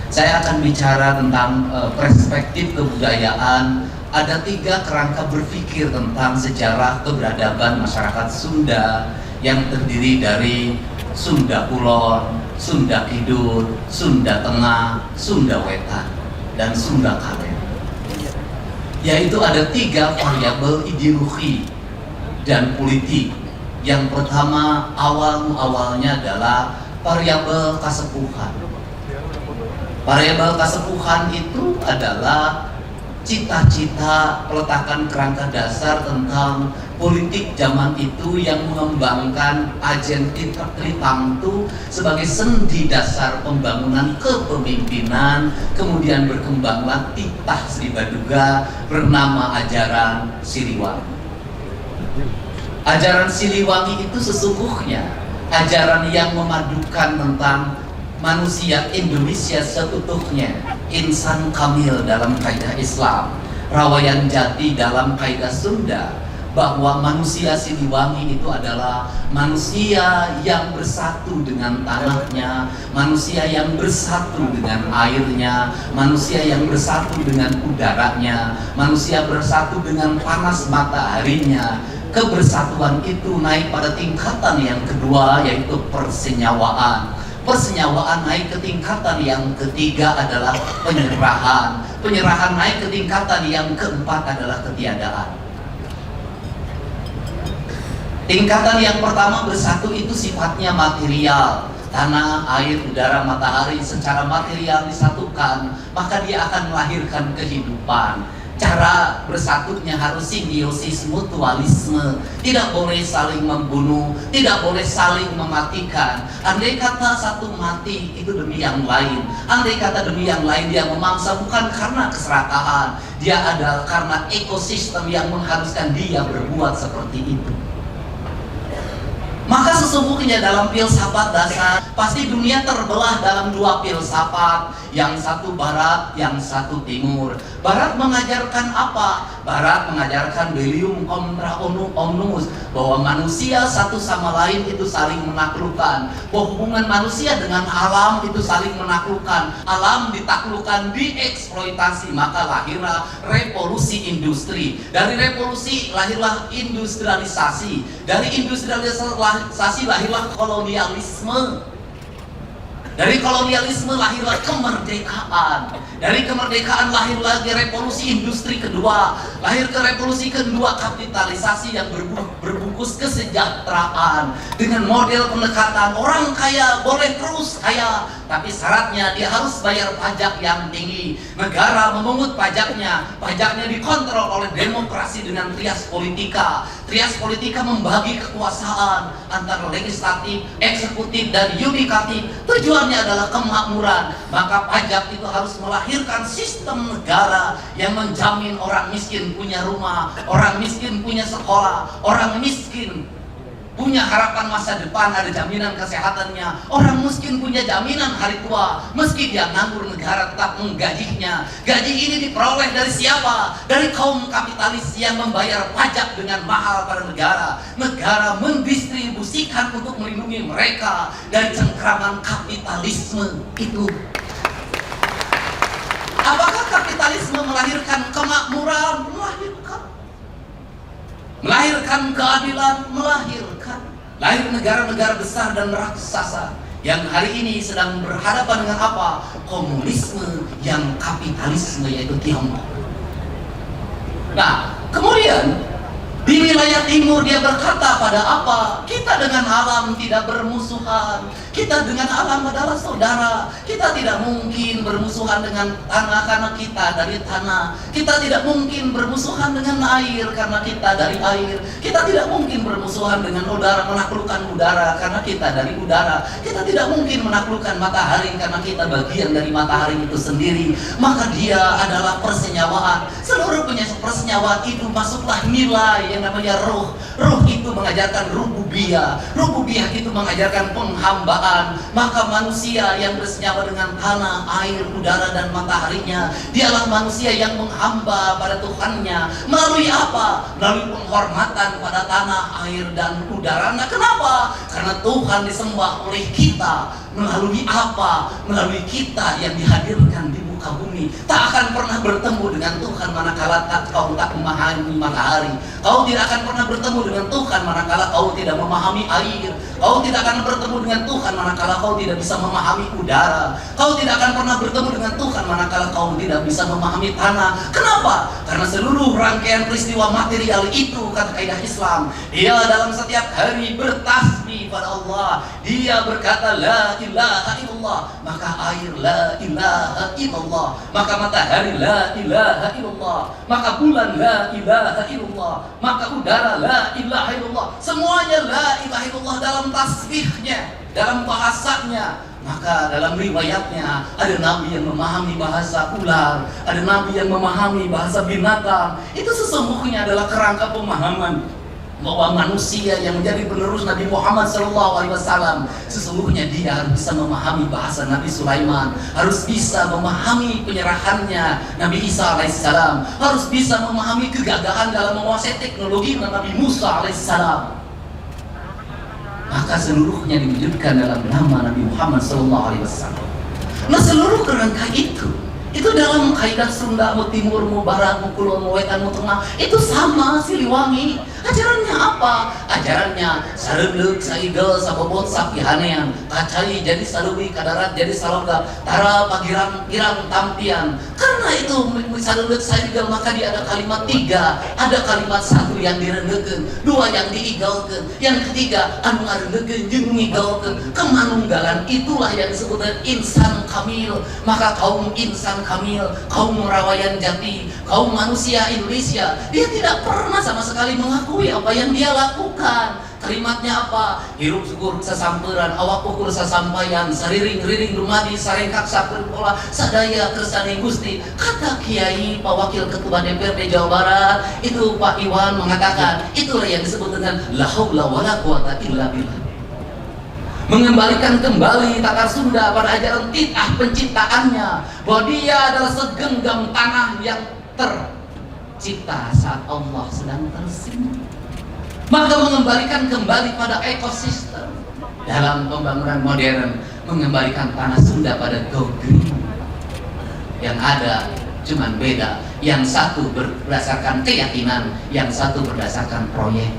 Saya akan bicara tentang perspektif kebudayaan. Ada 3 kerangka berpikir tentang sejarah keberadaban masyarakat Sunda yang terdiri dari Sunda Kulon, Sunda Kidul, Sunda Tengah, Sunda Wetan, dan Sunda Kalen. Yaitu ada 3 variabel ideologi dan politik. Yang pertama, awalnya adalah variabel kasepuhan. Variabel kasepuhan itu adalah cita-cita peletakan kerangka dasar tentang politik zaman itu yang mengembangkan ajen Tritamtu sebagai sendi dasar pembangunan kepemimpinan, kemudian berkembanglah titah Sri Baduga bernama ajaran Siliwangi. Ajaran Siliwangi itu sesungguhnya ajaran yang memadukan tentang manusia Indonesia seutuhnya, insan kamil dalam kaidah Islam, rawayan jati dalam kaidah Sunda, bahwa manusia Siliwangi itu adalah manusia yang bersatu dengan tanahnya, manusia yang bersatu dengan airnya, manusia yang bersatu dengan udaranya, manusia bersatu dengan panas mataharinya. Kebersatuan itu naik pada tingkatan yang kedua, yaitu persenyawaan. Persenyawaan naik ke tingkatan yang ketiga adalah penyerahan. Penyerahan naik ke tingkatan yang keempat adalah ketiadaan. Tingkatan yang pertama bersatu itu sifatnya material. Tanah, air, udara, matahari secara material disatukan, maka dia akan melahirkan kehidupan. Cara bersatunya harus simbiosis, mutualisme. Tidak boleh saling membunuh, tidak boleh saling mematikan. Andai kata satu mati, itu demi yang lain. Andai kata demi yang lain dia memangsa, bukan karena keserakahan, dia adalah karena ekosistem yang mengharuskan dia berbuat seperti itu. Maka sesungguhnya dalam filsafat dasar pasti dunia terbelah dalam 2 filsafat, yang satu barat, yang satu timur. Barat mengajarkan apa? Barat mengajarkan belium contra omnibus, bahwa manusia satu sama lain itu saling menaklukkan, bahwa hubungan manusia dengan alam itu saling menaklukkan. Alam ditaklukkan, dieksploitasi, maka lahirlah revolusi industri. Dari revolusi lahirlah industrialisasi. Dari industrialisasi lahirlah kolonialisme. Dari kolonialisme lahirlah kemerdekaan. Dari kemerdekaan lahir lagi revolusi industri kedua. Lahir ke revolusi kedua kapitalisasi yang berbungkus kesejahteraan. Dengan model pendekatan orang kaya boleh terus kaya, tapi syaratnya dia harus bayar pajak yang tinggi. Negara memungut pajaknya. Pajaknya dikontrol oleh demokrasi dengan trias politika. Trias politika membagi kekuasaan antara legislatif, eksekutif, dan yudikatif. Tujuannya adalah kemakmuran. Maka pajak itu harus melahirkan sistem negara yang menjamin orang miskin punya rumah, orang miskin punya sekolah, orang miskin punya harapan masa depan, ada jaminan kesehatannya. Orang miskin punya jaminan hari tua, meski dia nganggur negara tetap menggajinya. Gaji ini diperoleh dari siapa? Dari kaum kapitalis yang membayar pajak dengan mahal pada negara. Negara mendistribusikan untuk melindungi mereka dari cengkraman kapitalisme itu. Apakah kapitalisme melahirkan kemakmuran? Melahirkan keadilan, melahirkan. Lahir negara-negara besar dan raksasa yang hari ini sedang berhadapan dengan apa? Komunisme yang kapitalisme, yaitu Tiongkok. Nah, kemudian di wilayah timur dia berkata pada apa? Kita dengan alam tidak bermusuhan. Kita dengan alam adalah saudara. Kita tidak mungkin bermusuhan dengan tanah karena kita dari tanah. Kita tidak mungkin bermusuhan dengan air karena kita dari air. Kita tidak mungkin bermusuhan dengan udara, menaklukkan udara karena kita dari udara. Kita tidak mungkin menaklukkan matahari karena kita bagian dari matahari itu sendiri. Maka dia adalah persenyawaan. Seluruh persenyawaan itu masuklah nilai yang namanya ruh. Ruh itu mengajarkan rububiyah. Rububiyah itu mengajarkan penghambaan perhambaan, maka manusia yang bersenyawa dengan tanah, air, udara, dan mataharinya, dialah manusia yang menghamba pada Tuhannya. Melalui apa? Melalui penghormatan pada tanah, air, dan udara. Nah, kenapa? Karena Tuhan disembah oleh kita. Melalui apa? Melalui kita yang dihadirkan di muka bumi. Tak akan pernah bertemu dengan Tuhan manakala kau tak memahami matahari. Kau tidak akan pernah bertemu dengan Tuhan manakala kau tidak memahami air. Kau tidak akan bertemu dengan Tuhan manakala kau tidak bisa memahami udara. Kau tidak akan pernah bertemu dengan Tuhan manakala kau tidak bisa memahami tanah. Kenapa? Karena seluruh rangkaian peristiwa material itu, kata kaidah Islam, dia dalam setiap hari bertasbih pada Allah. Dia berkata la ilaha illallah, maka air la ilaha illallah, maka matahari la ilaha illallah, maka bulan la ilaha illallah, maka udara la ilaha illallah. Semuanya la ilaha illallah dalam tasbihnya, dalam bahasanya. Maka dalam riwayatnya ada nabi yang memahami bahasa ular, ada nabi yang memahami bahasa binatang. Itu sesungguhnya adalah kerangka pemahaman bahwa manusia yang menjadi penerus Nabi Muhammad SAW, sesungguhnya dia harus bisa memahami bahasa Nabi Sulaiman, harus bisa memahami penyerahannya Nabi Isa alaihissalam, harus bisa memahami kegagahan dalam menguasai teknologi Nabi Musa alaihissalam. Maka seluruhnya diwujudkan dalam nama Nabi Muhammad SAW. Nah, seluruh kerangka itu dalam kaidah Sunda, mau timur, mau barat, mau kulon, mau wetan, mau tengah, itu sama Siliwangi. Ajarannya apa? Ajarannya sareuleuh, saigel, sabobot, sapihanean, kacai jadi saluwi, kadarat jadi saloga, tara pagirang-girang tampian. Karena itu sareuleuh, saigel, maka dia ada kalimat 3, ada kalimat 1 yang direndeukeun, 2 yang diigalkeun, yang ketiga anu ngarendeukeun jeung ngigalkeun. Kemanunggalan itulah yang disebut insan kamil. Maka kaum insan kamil, kaum rawayan jati, kaum manusia Indonesia, dia tidak pernah sama sekali mengakui apa yang dia lakukan. Kalimatnya apa? Hirup syukur sasamperan, awak ukur sasampaian, sariring-riring dumadi, sarengkak sakur pola, sadaya kersane Gusti. Kata Kiai Pak Wakil Ketua DPRD Jawa Barat, itu Pak Iwan mengatakan, itulah yang disebut dengan la haula wala quwata illa billah. Mengembalikan kembali takar Sunda pada ajaran titah penciptaannya, bahwa dia adalah segenggam tanah yang tercipta saat Allah sedang tersenyum. Maka mengembalikan kembali pada ekosistem dalam pembangunan modern, mengembalikan tanah Sunda pada go green. Yang ada cuman beda, yang satu berdasarkan keyakinan, yang satu berdasarkan proyek.